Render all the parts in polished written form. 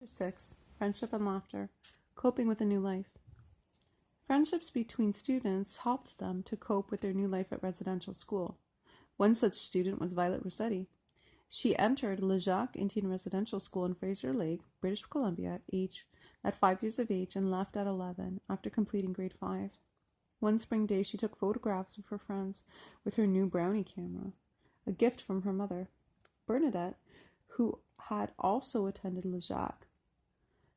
6. Friendship and laughter. Coping with a new life. Friendships between students helped them to cope with their new life at residential school. One such student was Violet Rossetti. She entered Le Jacques Indian Residential School in Fraser Lake, British Columbia at 5 years of age and left at 11 after completing grade 5. One spring day she took photographs of her friends with her new Brownie camera, a gift from her mother, Bernadette, who had also attended Le Jacques.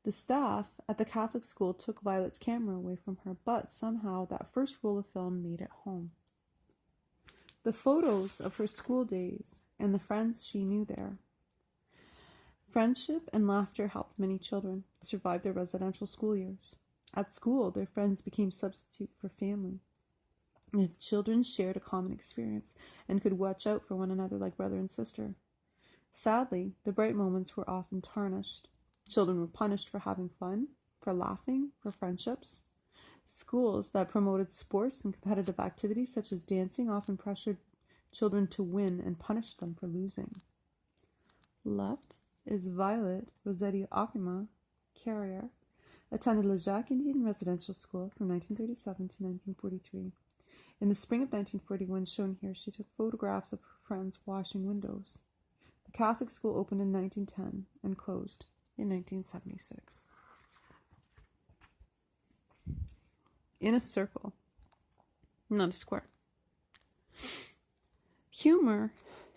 The staff at the Catholic school took Violet's camera away from her, but somehow that first roll of film made it home. The photos of her school days and the friends she knew there. Friendship and laughter helped many children survive their residential school years. At school, their friends became substitute for family. The children shared a common experience and could watch out for one another like brother and sister. Sadly, the bright moments were often tarnished. Children were punished for having fun, for laughing, for friendships. Schools that promoted sports and competitive activities such as dancing often pressured children to win and punished them for losing. Left is Violet Rossetti Akima Carrier, attended Le Jacques Indian Residential School from 1937 to 1943. In the spring of 1941, shown here, she took photographs of her friends washing windows. The Catholic school opened in 1910 and closed in 1976. In a circle, not a square. Humor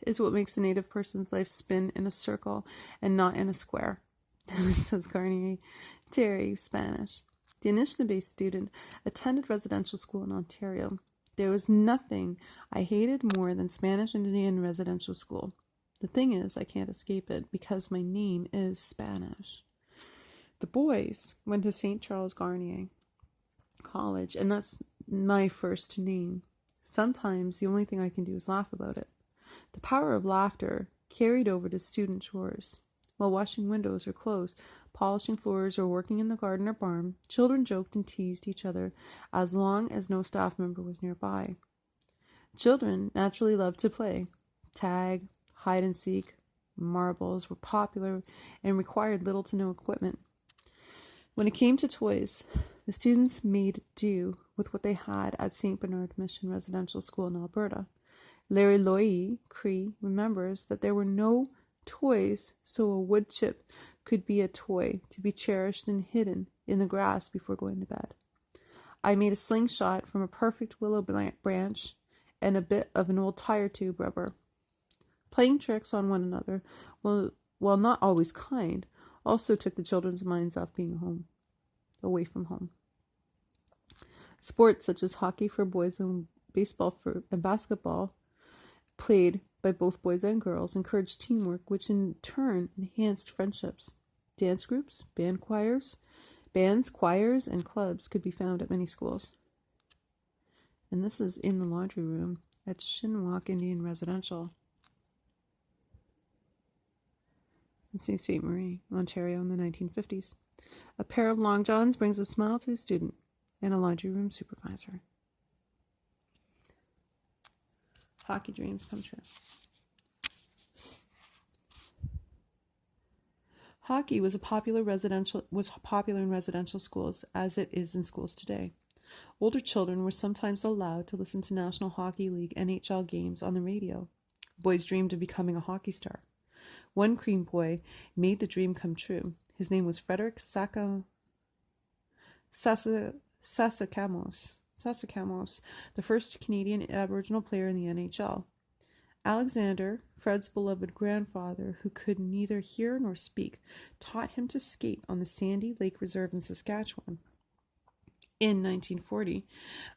is what makes a native person's life spin in a circle and not in a square, says Garnier Terry, Spanish. The Anishinaabe student attended residential school in Ontario. There was nothing I hated more than Spanish Indian residential school. The thing is, I can't escape it because my name is Spanish. The boys went to St. Charles Garnier College, and that's my first name. Sometimes the only thing I can do is laugh about it. The power of laughter carried over to student chores. While washing windows or clothes, polishing floors, or working in the garden or barn, children joked and teased each other as long as no staff member was nearby. Children naturally loved to play. Tag, hide and seek, marbles were popular and required little to no equipment. When it came to toys, the students made do with what they had at St. Bernard Mission Residential School in Alberta. Larry Loie Cree remembers that there were no toys, so a wood chip could be a toy to be cherished and hidden in the grass before going to bed. I made a slingshot from a perfect willow branch and a bit of an old tire tube rubber. Playing tricks on one another, while not always kind, also took the children's minds off being away from home. Sports such as hockey for boys and baseball and basketball, played by both boys and girls, encouraged teamwork, which in turn enhanced friendships. Dance groups, bands, choirs, and clubs could be found at many schools. And this is in the laundry room at Shinwalk Indian Residential in Sault Ste. Marie, Ontario in the 1950s. A pair of long johns brings a smile to a student and a laundry room supervisor. Hockey dreams come true. Hockey was popular in residential schools, as it is in schools today. Older children were sometimes allowed to listen to National Hockey League NHL games on the radio. Boys dreamed of becoming a hockey star. One Cream boy made the dream come true. His name was Frederick Sasakamos, the first Canadian Aboriginal player in the NHL. Alexander, Fred's beloved grandfather, who could neither hear nor speak, taught him to skate on the Sandy Lake Reserve in Saskatchewan. In 1940,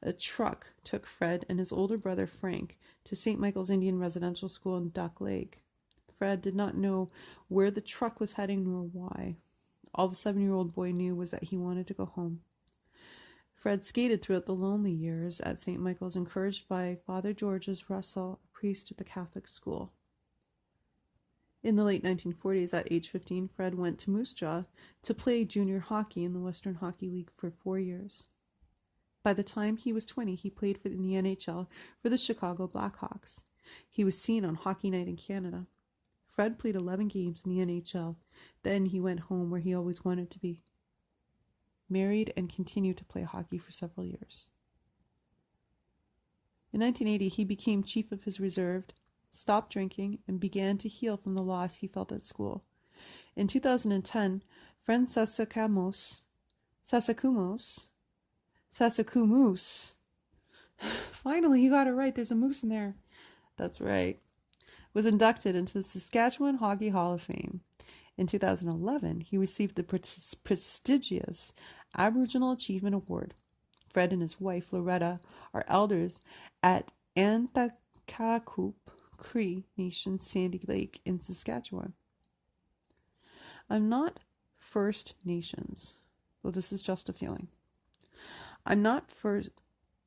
a truck took Fred and his older brother Frank to St. Michael's Indian Residential School in Duck Lake. Fred did not know where the truck was heading nor why. All the 7-year-old boy knew was that he wanted to go home. Fred skated throughout the lonely years at St. Michael's, encouraged by Father Georges Russell, a priest at the Catholic school. In the late 1940s, at age 15, Fred went to Moose Jaw to play junior hockey in the Western Hockey League for 4 years. By the time he was 20, he played in the NHL for the Chicago Blackhawks. He was seen on Hockey Night in Canada. Fred played 11 games in the NHL. Then he went home where he always wanted to be. Married and continued to play hockey for several years. In 1980, he became chief of his reserve, stopped drinking, and began to heal from the loss he felt at school. In 2010, Fred Sasakumos, finally you got it right, there's a moose in there. That's right. Was inducted into the Saskatchewan Hockey Hall of Fame. In 2011, he received the prestigious Aboriginal Achievement Award. Fred and his wife, Loretta, are elders at Anthaqaqu Cree Nation Sandy Lake in Saskatchewan. I'm not First Nations. Well, this is just a feeling. I'm not First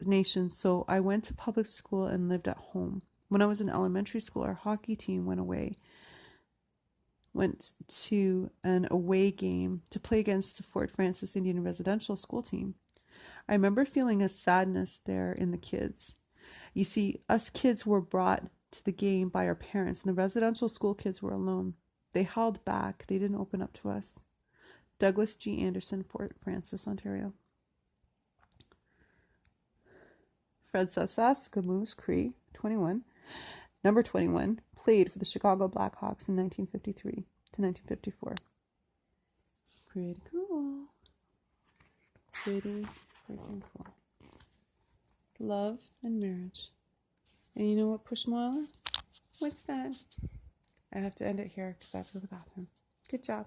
Nations, so I went to public school and lived at home. When I was in elementary school, our hockey team went to an away game to play against the Fort Frances Indian Residential School team. I remember feeling a sadness there in the kids. You see, us kids were brought to the game by our parents, and the residential school kids were alone. They held back. They didn't open up to us. Douglas G. Anderson, Fort Frances, Ontario. Fred Sasakumos Cree, 21, number 21, played for the Chicago Blackhawks in 1953 to 1954. Pretty cool. Pretty freaking cool. Love and marriage. And you know what, Pushmala? What's that? I have to end it here because I have to go to the bathroom. Good job.